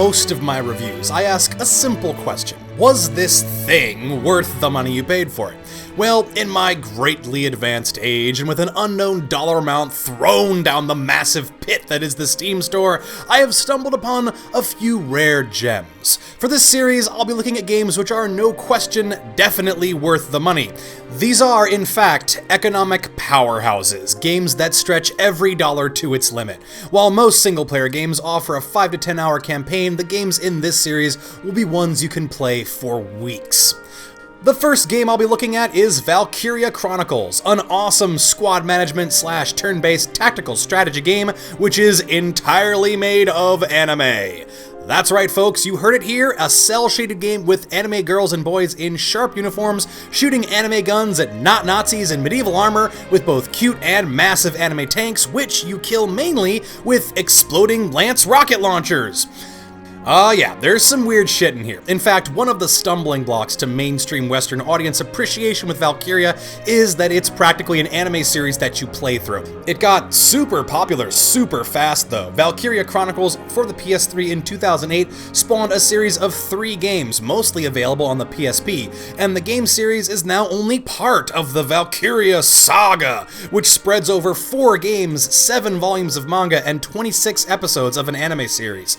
most of my reviews, I ask a simple question. Was this thing worth the money you paid for it? Well, in my greatly advanced age, and with an unknown dollar amount thrown down the massive pit that is the Steam store, I have stumbled upon a few rare gems. For this series, I'll be looking at games which are, no question, definitely worth the money. These are, in fact, economic powerhouses, games that stretch every dollar to its limit. While most single-player games offer a 5 to 10 hour campaign, the games in this series will be ones you can play for weeks. The first game I'll be looking at is Valkyria Chronicles, an awesome squad management / turn-based tactical strategy game which is entirely made of anime. That's right, folks, you heard it here, a cel-shaded game with anime girls and boys in sharp uniforms shooting anime guns at not Nazis in medieval armor with both cute and massive anime tanks, which you kill mainly with exploding lance rocket launchers. Yeah, there's some weird shit in here. In fact, one of the stumbling blocks to mainstream Western audience appreciation with Valkyria is that it's practically an anime series that you play through. It got super popular super fast though. Valkyria Chronicles for the PS3 in 2008 spawned a series of 3 games, mostly available on the PSP, and the game series is now only part of the Valkyria saga, which spreads over 4 games, 7 volumes of manga, and 26 episodes of an anime series.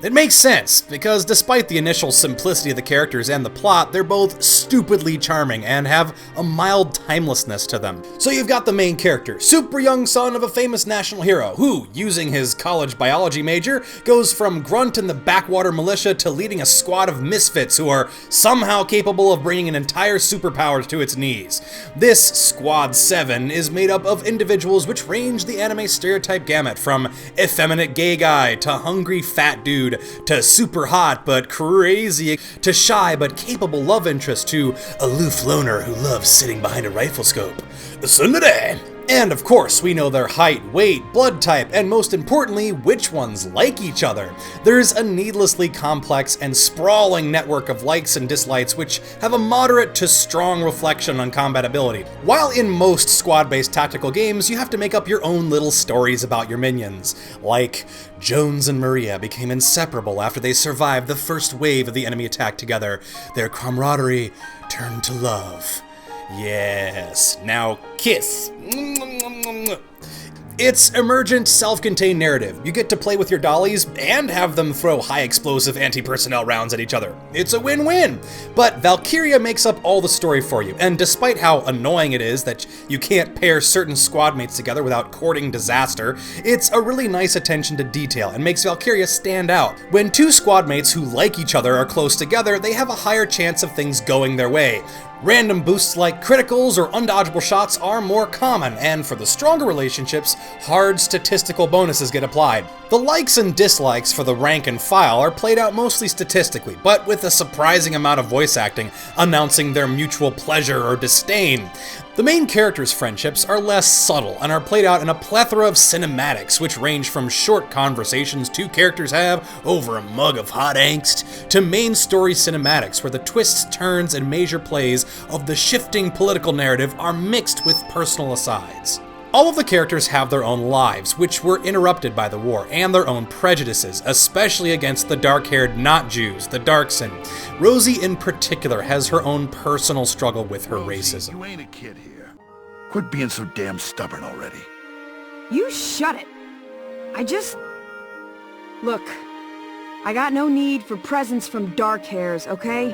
It makes sense, because despite the initial simplicity of the characters and the plot, they're both stupidly charming and have a mild timelessness to them. So you've got the main character, super young son of a famous national hero, who, using his college biology major, goes from grunt in the backwater militia to leading a squad of misfits who are somehow capable of bringing an entire superpower to its knees. This Squad 7 is made up of individuals which range the anime stereotype gamut, from effeminate gay guy to hungry fat dude, to super hot but crazy, to shy but capable love interest, to aloof loner who loves sitting behind a rifle scope. Tsundere! And of course, we know their height, weight, blood type, and most importantly, which ones like each other. There's a needlessly complex and sprawling network of likes and dislikes which have a moderate to strong reflection on combatability. While in most squad-based tactical games, you have to make up your own little stories about your minions, like Jones and Maria became inseparable after they survived the first wave of the enemy attack together. Their camaraderie turned to love. Yes, now kiss. It's emergent, self-contained narrative. You get to play with your dollies and have them throw high-explosive anti-personnel rounds at each other. It's a win-win! But Valkyria makes up all the story for you, and despite how annoying it is that you can't pair certain squad mates together without courting disaster, it's a really nice attention to detail and makes Valkyria stand out. When 2 squad mates who like each other are close together, they have a higher chance of things going their way. Random boosts like criticals or undodgeable shots are more common, and for the stronger relationships, hard statistical bonuses get applied. The likes and dislikes for the rank and file are played out mostly statistically, but with a surprising amount of voice acting announcing their mutual pleasure or disdain. The main characters' friendships are less subtle and are played out in a plethora of cinematics, which range from short conversations 2 characters have over a mug of hot angst, to main story cinematics where the twists, turns, and major plays of the shifting political narrative are mixed with personal asides. All of the characters have their own lives, which were interrupted by the war, and their own prejudices, especially against the dark-haired not-Jews, the Darkson. Rosie in particular has her own personal struggle with her racism. You ain't a kid here. Quit being so damn stubborn already. You shut it. Look, I got no need for presents from dark hairs, okay?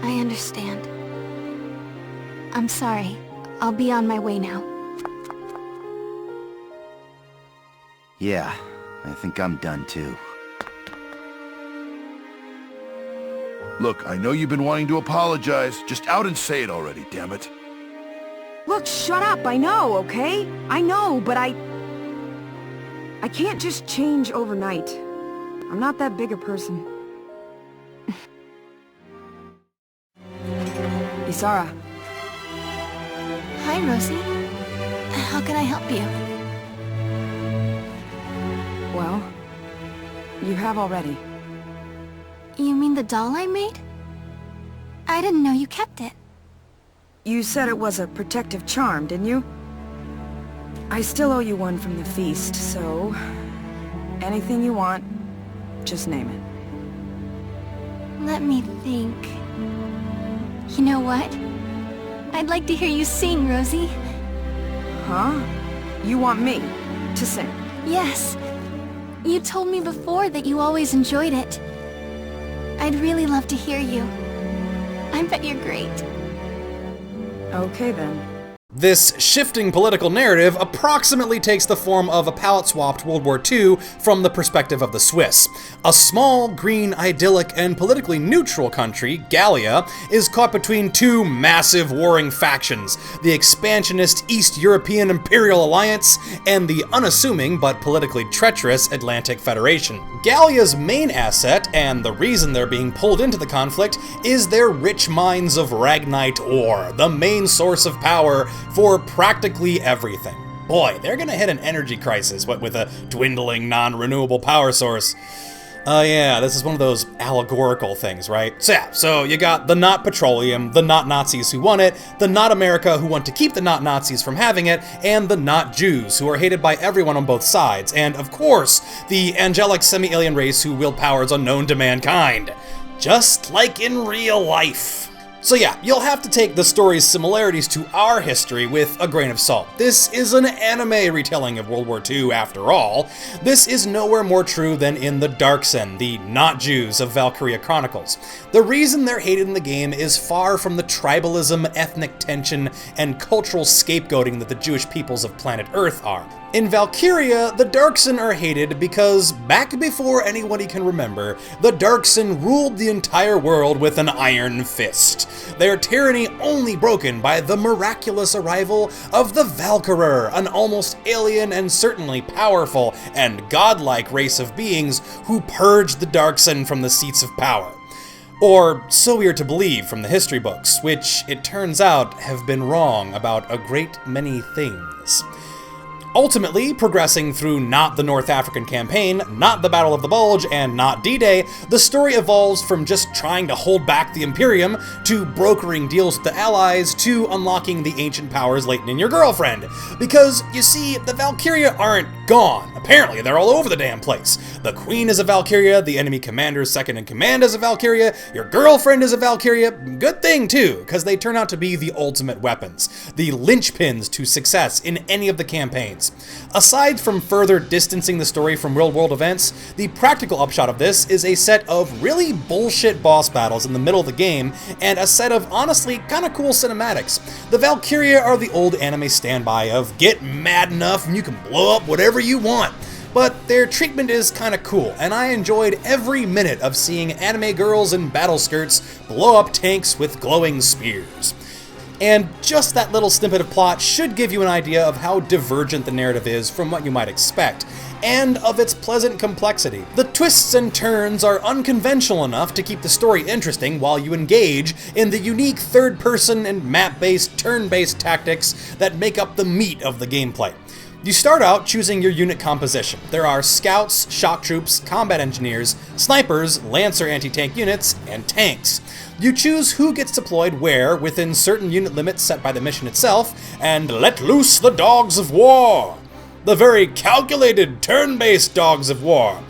I understand. I'm sorry. I'll be on my way now. Yeah, I think I'm done too. Look, I know you've been wanting to apologize. Just out and say it already, damn it. Look, shut up, I know, okay? I know, but I can't just change overnight. I'm not that big a person. Isara. Hi, Rosie. How can I help you? Well, you have already. You mean the doll I made? I didn't know you kept it. You said it was a protective charm, didn't you? I still owe you one from the feast, so... anything you want, Just name it. Let me think. You know what? I'd like to hear you sing, Rosie. Huh? You want me to sing? Yes. You told me before that you always enjoyed it. I'd really love to hear you. I bet you're great. Okay then. This shifting political narrative approximately takes the form of a palette-swapped World War II from the perspective of the Swiss. A small, green, idyllic, and politically neutral country, Gallia, is caught between two massive warring factions, the expansionist East European Imperial Alliance and the unassuming but politically treacherous Atlantic Federation. Gallia's main asset, and the reason they're being pulled into the conflict, is their rich mines of Ragnite ore, the main source of power for practically everything. Boy, they're gonna hit an energy crisis, what with a dwindling non-renewable power source. Yeah, this is one of those allegorical things, right? So you got the not petroleum, the not Nazis who want it, the not America who want to keep the not Nazis from having it, and the not Jews who are hated by everyone on both sides, and of course, the angelic semi-alien race who wield powers unknown to mankind. Just like in real life. So yeah, you'll have to take the story's similarities to our history with a grain of salt. This is an anime retelling of World War II after all. This is nowhere more true than in the Darksen, the not-Jews of Valkyria Chronicles. The reason they're hated in the game is far from the tribalism, ethnic tension, and cultural scapegoating that the Jewish peoples of planet Earth are. In Valkyria, the Darksen are hated because, back before anybody can remember, the Darksen ruled the entire world with an iron fist. Their tyranny only broken by the miraculous arrival of the Valkyrer, an almost alien and certainly powerful and godlike race of beings who purged the Darksen from the seats of power. Or so we are to believe from the history books, which, it turns out, have been wrong about a great many things. Ultimately, progressing through not the North African campaign, not the Battle of the Bulge, and not D-Day, the story evolves from just trying to hold back the Imperium, to brokering deals with the Allies, to unlocking the ancient powers latent in your girlfriend. Because, you see, the Valkyria aren't gone. Apparently, they're all over the damn place. The Queen is a Valkyria, the enemy commander's second in command is a Valkyria, your girlfriend is a Valkyria. Good thing, too, because they turn out to be the ultimate weapons, the linchpins to success in any of the campaigns. Aside from further distancing the story from real-world events, the practical upshot of this is a set of really bullshit boss battles in the middle of the game, and a set of honestly kinda cool cinematics. The Valkyria are the old anime standby of get mad enough and you can blow up whatever you want. But their treatment is kinda cool, and I enjoyed every minute of seeing anime girls in battle skirts blow up tanks with glowing spears. And just that little snippet of plot should give you an idea of how divergent the narrative is from what you might expect, and of its pleasant complexity. The twists and turns are unconventional enough to keep the story interesting while you engage in the unique third-person and map-based, turn-based tactics that make up the meat of the gameplay. You start out choosing your unit composition. There are scouts, shock troops, combat engineers, snipers, lancer anti-tank units, and tanks. You choose who gets deployed where within certain unit limits set by the mission itself, and let loose the dogs of war! The very calculated, turn-based dogs of war.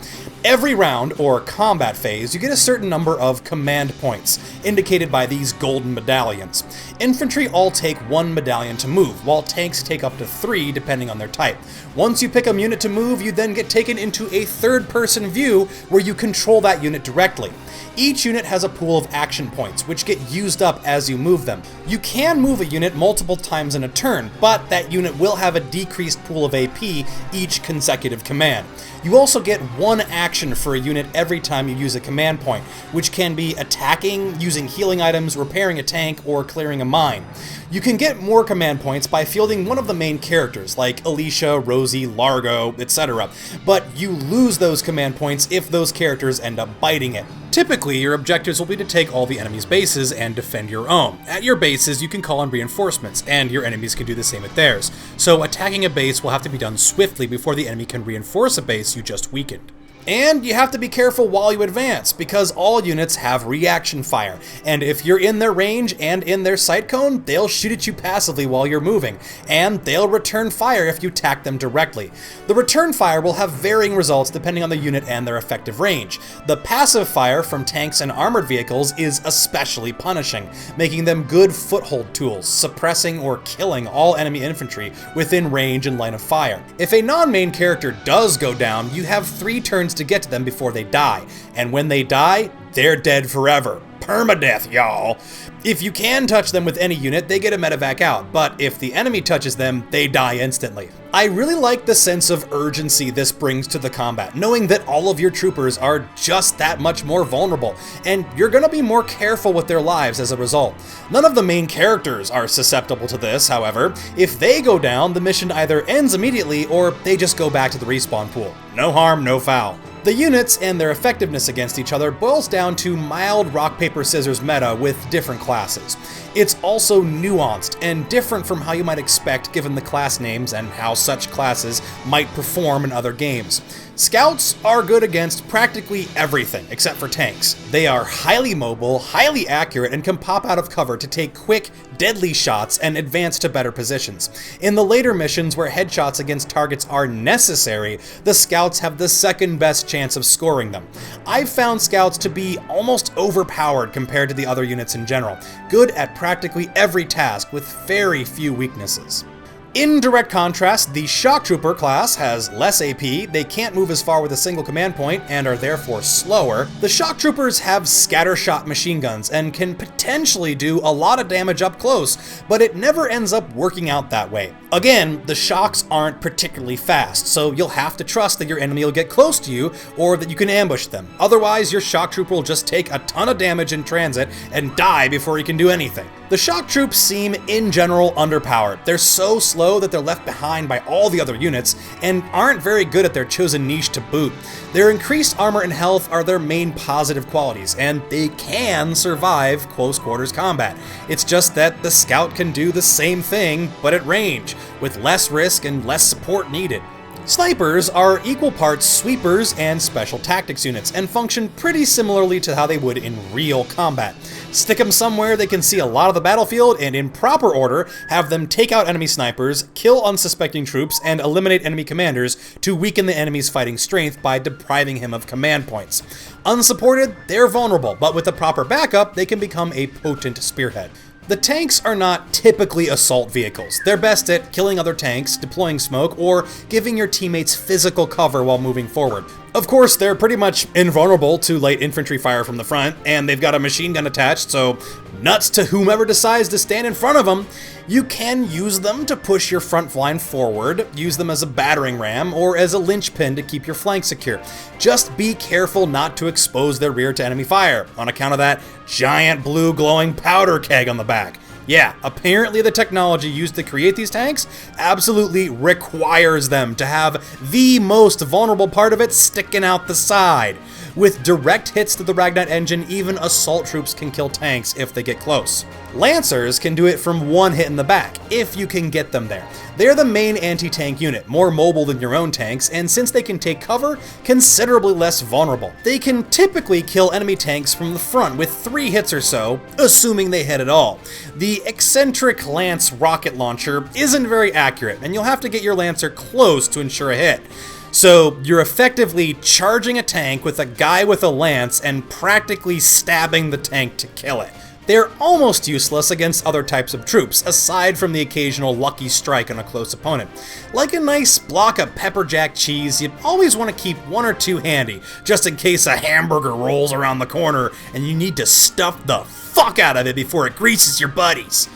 Every round, or combat phase, you get a certain number of command points, indicated by these golden medallions. Infantry all take 1 medallion to move, while tanks take up to 3 depending on their type. Once you pick a unit to move, you then get taken into a third-person view where you control that unit directly. Each unit has a pool of action points, which get used up as you move them. You can move a unit multiple times in a turn, but that unit will have a decreased pool of AP each consecutive command. You also get 1 action for a unit every time you use a command point, which can be attacking, using healing items, repairing a tank, or clearing a mine. You can get more command points by fielding one of the main characters, like Alicia, Rosie, Largo, etc., but you lose those command points if those characters end up biting it. Typically, your objectives will be to take all the enemy's bases and defend your own. At your bases, you can call in reinforcements, and your enemies can do the same at theirs. So attacking a base will have to be done swiftly before the enemy can reinforce a base you just weakened. And you have to be careful while you advance, because all units have reaction fire, and if you're in their range and in their sight cone, they'll shoot at you passively while you're moving, and they'll return fire if you attack them directly. The return fire will have varying results depending on the unit and their effective range. The passive fire from tanks and armored vehicles is especially punishing, making them good foothold tools, suppressing or killing all enemy infantry within range and line of fire. If a non-main character does go down, you have 3 turns to get to them before they die, and when they die, they're dead forever. Permadeath, y'all. If you can touch them with any unit, they get a medevac out, but if the enemy touches them, they die instantly. I really like the sense of urgency this brings to the combat, knowing that all of your troopers are just that much more vulnerable, and you're gonna be more careful with their lives as a result. None of the main characters are susceptible to this, however. If they go down, the mission either ends immediately or they just go back to the respawn pool. No harm, no foul. The units and their effectiveness against each other boils down to mild rock, paper, scissors meta with different classes. It's also nuanced and different from how you might expect given the class names and how such classes might perform in other games. Scouts are good against practically everything except for tanks. They are highly mobile, highly accurate, and can pop out of cover to take quick, deadly shots and advance to better positions. In the later missions where headshots against targets are necessary, the scouts have the second best chance of scoring them. I've found scouts to be almost overpowered compared to the other units in general, good at practically every task with very few weaknesses. In direct contrast, the Shock Trooper class has less AP, they can't move as far with a single command point, and are therefore slower. The Shock Troopers have scattershot machine guns and can potentially do a lot of damage up close, but it never ends up working out that way. Again, the Shocks aren't particularly fast, so you'll have to trust that your enemy will get close to you, or that you can ambush them. Otherwise, your Shock Trooper will just take a ton of damage in transit and die before he can do anything. The Shock Troops seem, in general, underpowered. They're so slow that they're left behind by all the other units, and aren't very good at their chosen niche to boot. Their increased armor and health are their main positive qualities, and they can survive close quarters combat. It's just that the Scout can do the same thing, but at range, with less risk and less support needed. Snipers are equal parts sweepers and special tactics units, and function pretty similarly to how they would in real combat. Stick them somewhere they can see a lot of the battlefield, and in proper order, have them take out enemy snipers, kill unsuspecting troops, and eliminate enemy commanders to weaken the enemy's fighting strength by depriving him of command points. Unsupported, they're vulnerable, but with the proper backup, they can become a potent spearhead. The tanks are not typically assault vehicles. They're best at killing other tanks, deploying smoke, or giving your teammates physical cover while moving forward. Of course, they're pretty much invulnerable to light infantry fire from the front, and they've got a machine gun attached, so nuts to whomever decides to stand in front of them. You can use them to push your front line forward, use them as a battering ram, or as a linchpin to keep your flank secure. Just be careful not to expose their rear to enemy fire, on account of that giant blue glowing powder keg on the back. Yeah, apparently the technology used to create these tanks absolutely requires them to have the most vulnerable part of it sticking out the side. With direct hits to the Ragnite engine, even assault troops can kill tanks if they get close. Lancers can do it from one hit in the back, if you can get them there. They're the main anti-tank unit, more mobile than your own tanks, and since they can take cover, considerably less vulnerable. They can typically kill enemy tanks from the front with 3 hits or so, assuming they hit at all. The eccentric Lance rocket launcher isn't very accurate, and you'll have to get your Lancer close to ensure a hit. So you're effectively charging a tank with a guy with a lance and practically stabbing the tank to kill it. They're almost useless against other types of troops, aside from the occasional lucky strike on a close opponent. Like a nice block of pepper jack cheese, you'd always want to keep 1 or 2 handy, just in case a hamburger rolls around the corner and you need to stuff the fuck out of it before it greases your buddies.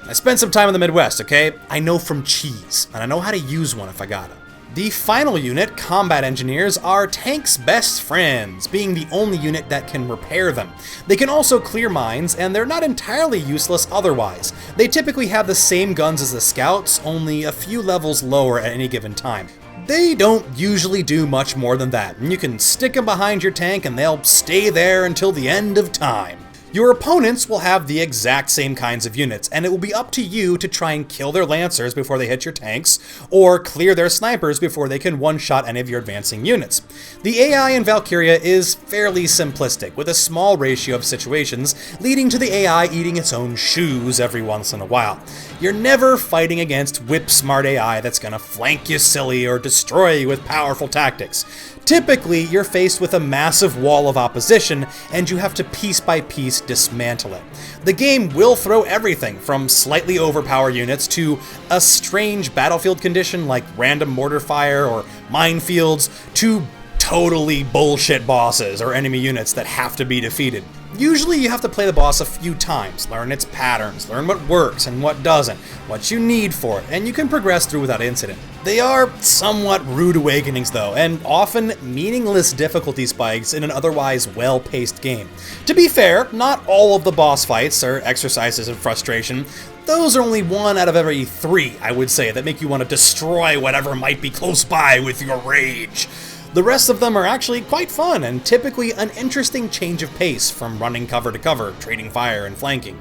I spent some time in the Midwest, okay? I know from cheese, and I know how to use one if I got it. The final unit, Combat Engineers, are tanks' best friends, being the only unit that can repair them. They can also clear mines, and they're not entirely useless otherwise. They typically have the same guns as the Scouts, only a few levels lower at any given time. They don't usually do much more than that, and you can stick them behind your tank and they'll stay there until the end of time. Your opponents will have the exact same kinds of units, and it will be up to you to try and kill their lancers before they hit your tanks, or clear their snipers before they can one-shot any of your advancing units. The AI in Valkyria is fairly simplistic, with a small ratio of situations leading to the AI eating its own shoes every once in a while. You're never fighting against whip-smart AI that's gonna flank you silly or destroy you with powerful tactics. Typically, you're faced with a massive wall of opposition, and you have to piece by piece dismantle it. The game will throw everything from slightly overpowered units to a strange battlefield condition like random mortar fire or minefields to totally bullshit bosses or enemy units that have to be defeated. Usually you have to play the boss a few times, learn its patterns, learn what works and what doesn't, what you need for it, and you can progress through without incident. They are somewhat rude awakenings though, and often meaningless difficulty spikes in an otherwise well-paced game. To be fair, not all of the boss fights are exercises in frustration. Those are only 1 out of every 3, I would say, that make you want to destroy whatever might be close by with your rage. The rest of them are actually quite fun and typically an interesting change of pace from running cover to cover, trading fire, and flanking.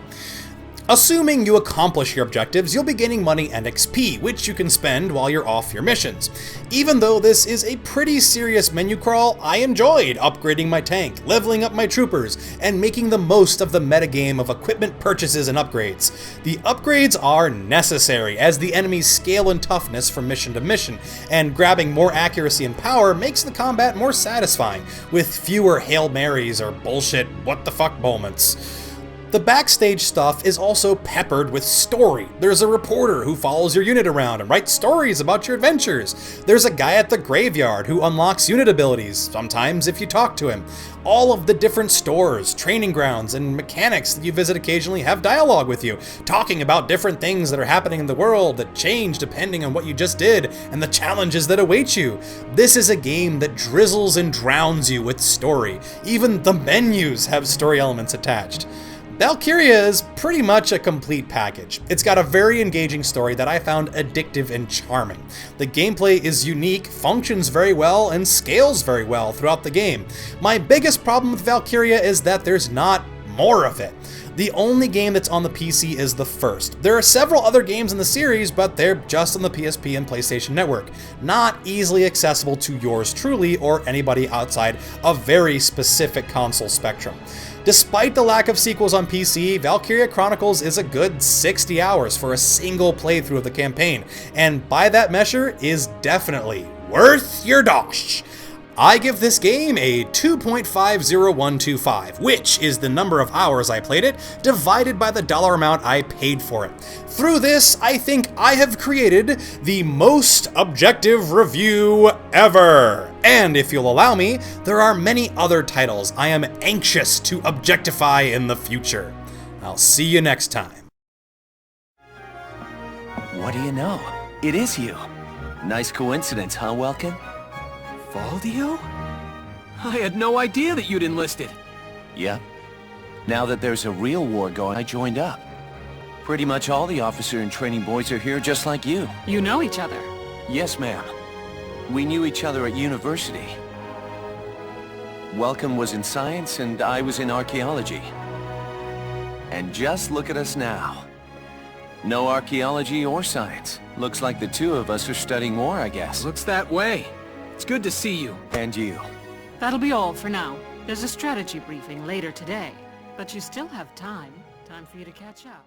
Assuming you accomplish your objectives, you'll be gaining money and XP, which you can spend while you're off your missions. Even though this is a pretty serious menu crawl, I enjoyed upgrading my tank, leveling up my troopers, and making the most of the metagame of equipment purchases and upgrades. The upgrades are necessary, as the enemies scale in toughness from mission to mission, and grabbing more accuracy and power makes the combat more satisfying, with fewer Hail Marys or bullshit what-the-fuck moments. The backstage stuff is also peppered with story. There's a reporter who follows your unit around and writes stories about your adventures. There's a guy at the graveyard who unlocks unit abilities, sometimes if you talk to him. All of the different stores, training grounds, and mechanics that you visit occasionally have dialogue with you, talking about different things that are happening in the world that change depending on what you just did and the challenges that await you. This is a game that drizzles and drowns you with story. Even the menus have story elements attached. Valkyria is pretty much a complete package. It's got a very engaging story that I found addictive and charming. The gameplay is unique, functions very well, and scales very well throughout the game. My biggest problem with Valkyria is that there's not more of it. The only game that's on the PC is the first. There are several other games in the series, but they're just on the PSP and PlayStation Network, not easily accessible to yours truly or anybody outside a very specific console spectrum. Despite the lack of sequels on PC, Valkyria Chronicles is a good 60 hours for a single playthrough of the campaign, and by that measure is definitely worth Yer Dosh. I give this game a 2.50125, which is the number of hours I played it divided by the dollar amount I paid for it. Through this, I think I have created the most objective review ever. And if you'll allow me, there are many other titles I am anxious to objectify in the future. I'll see you next time. What do you know? It is you. Nice coincidence, huh, Welkin? Valdio? I had no idea that you'd enlisted. Yep. Now that there's a real war going, I joined up. Pretty much all the officer and training boys are here just like you. You know each other? Yes, ma'am. We knew each other at university. Welcome was in science and I was in archaeology. And just look at us now. No archaeology or science. Looks like the two of us are studying war, I guess. Looks that way. It's good to see you. And you. That'll be all for now. There's a strategy briefing later today. But you still have time. Time for you to catch up.